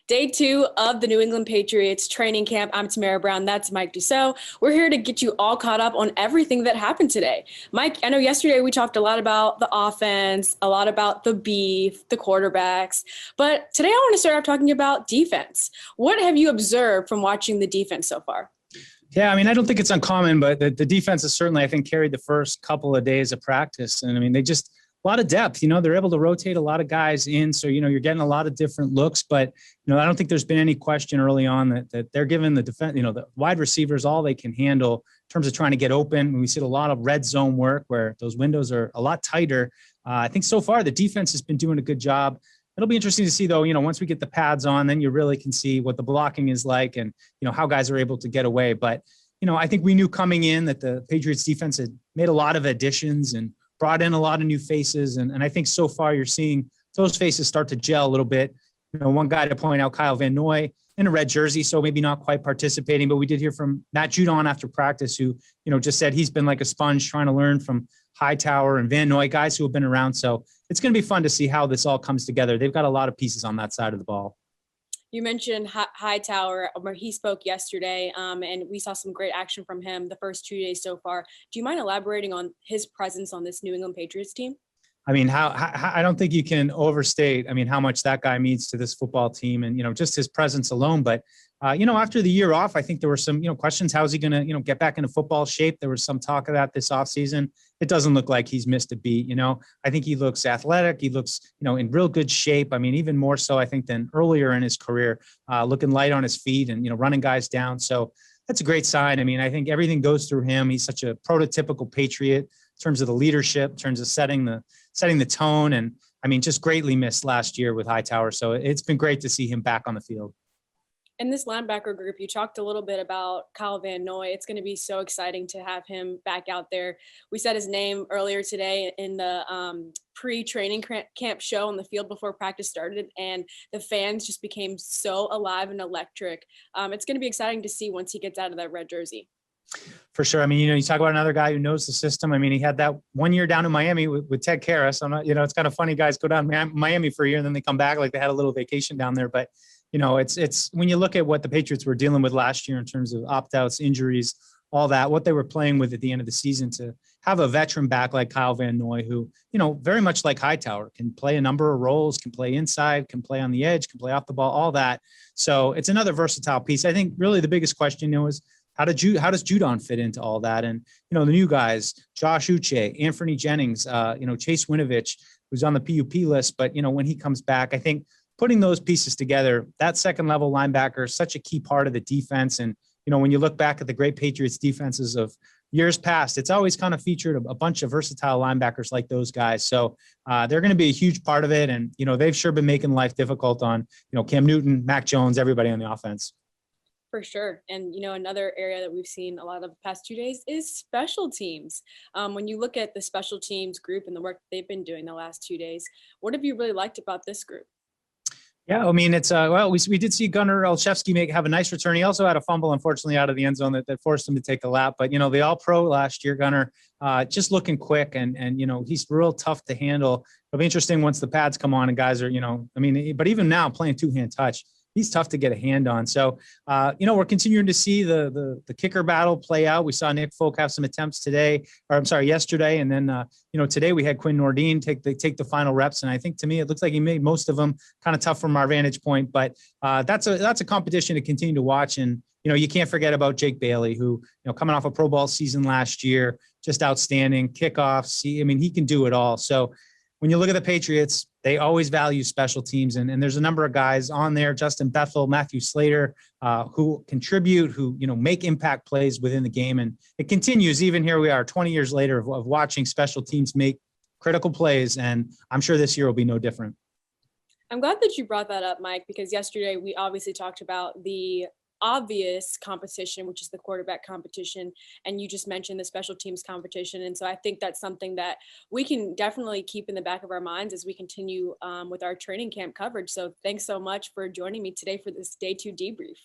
Day 2 of the New England Patriots training camp. I'm Tamara Brown. That's Mike Dussault. We're here to get you all caught up on everything that happened today. Mike, I know yesterday we talked a lot about the offense, a lot about the beef, the quarterbacks, but today I want to start off talking about defense. What have you observed from watching the defense so far? Yeah, I mean, I don't think it's uncommon, but the defense has certainly, I think, carried the first couple of days of practice. And I mean, a lot of depth, they're able to rotate a lot of guys in. So, you're getting a lot of different looks, but, I don't think there's been any question early on that they're giving the defense, the wide receivers all they can handle in terms of trying to get open. We see a lot of red zone work where those windows are a lot tighter. I think so far the defense has been doing a good job. It'll be interesting to see, though, once we get the pads on, then you really can see what the blocking is like and, how guys are able to get away. But, I think we knew coming in that the Patriots defense had made a lot of additions and brought in a lot of new faces. And I think so far you're seeing those faces start to gel a little bit. One guy to point out, Kyle Van Noy in a red jersey, so maybe not quite participating, but we did hear from Matt Judon after practice who, just said he's been like a sponge trying to learn from Hightower and Van Noy, guys who have been around. So it's going to be fun to see how this all comes together. They've got a lot of pieces on that side of the ball. You mentioned Hightower, where he spoke yesterday, and we saw some great action from him the first 2 days so far. Do you mind elaborating on his presence on this New England Patriots team? I mean, how I don't think you can overstate, how much that guy means to this football team and, just his presence alone. But, after the year off, I think there were some, questions. How is he going to, get back into football shape? There was some talk of that this offseason. It doesn't look like he's missed a beat. I think he looks athletic. He looks, in real good shape. Even more so, I think, than earlier in his career, looking light on his feet and, running guys down. So that's a great sign. I think everything goes through him. He's such a prototypical Patriot in terms of the leadership, in terms of setting the tone. And just greatly missed last year with Hightower. So it's been great to see him back on the field. In this linebacker group, you talked a little bit about Kyle Van Noy. It's going to be so exciting to have him back out there. We said his name earlier today in the pre-training camp show on the field before practice started, and the fans just became so alive and electric. It's going to be exciting to see once he gets out of that red jersey. For sure. You talk about another guy who knows the system. He had that 1 year down in Miami with Ted Karras. It's kind of funny guys go down to Miami for a year and then they come back like they had a little vacation down there. But, it's when you look at what the Patriots were dealing with last year in terms of opt-outs, injuries, all that, what they were playing with at the end of the season, to have a veteran back like Kyle Van Noy, who, very much like Hightower, can play a number of roles, can play inside, can play on the edge, can play off the ball, all that. So it's another versatile piece. I think really the biggest question, is how does Judon fit into all that? And, the new guys, Josh Uche, Anthony Jennings, Chase Winovich, who's on the PUP list. But, when he comes back, I think putting those pieces together, that second level linebacker is such a key part of the defense. And, when you look back at the great Patriots defenses of years past, it's always kind of featured a bunch of versatile linebackers like those guys. So they're going to be a huge part of it. And, they've sure been making life difficult on, Cam Newton, Mac Jones, everybody on the offense. For sure. And, another area that we've seen a lot of the past 2 days is special teams. When you look at the special teams group and the work they've been doing the last 2 days, what have you really liked about this group? Yeah, it's we did see Gunnar Olszewski have a nice return. He also had a fumble, unfortunately, out of the end zone that forced him to take a lap. But the All-Pro last year, Gunnar, just looking quick and he's real tough to handle. It'll be interesting once the pads come on and guys are but even now playing two-hand touch, he's tough to get a hand on. So, we're continuing to see the kicker battle play out. We saw Nick Folk have some attempts yesterday. And then, today we had Quinn Nordine take the final reps. And I think to me, it looks like he made most of them. Kind of tough from our vantage point, but that's a competition to continue to watch. And, you can't forget about Jake Bailey, who, coming off a Pro Bowl season last year, just outstanding kickoffs. He can do it all. So, when you look at the Patriots, they always value special teams. And there's a number of guys on there, Justin Bethel, Matthew Slater, who contribute, who, make impact plays within the game. And it continues, even here we are 20 years later of watching special teams make critical plays. And I'm sure this year will be no different. I'm glad that you brought that up, Mike, because yesterday we obviously talked about the obvious competition, which is the quarterback competition, and you just mentioned the special teams competition. And so I think that's something that we can definitely keep in the back of our minds as we continue with our training camp coverage. So thanks so much for joining me today for this Day 2 debrief.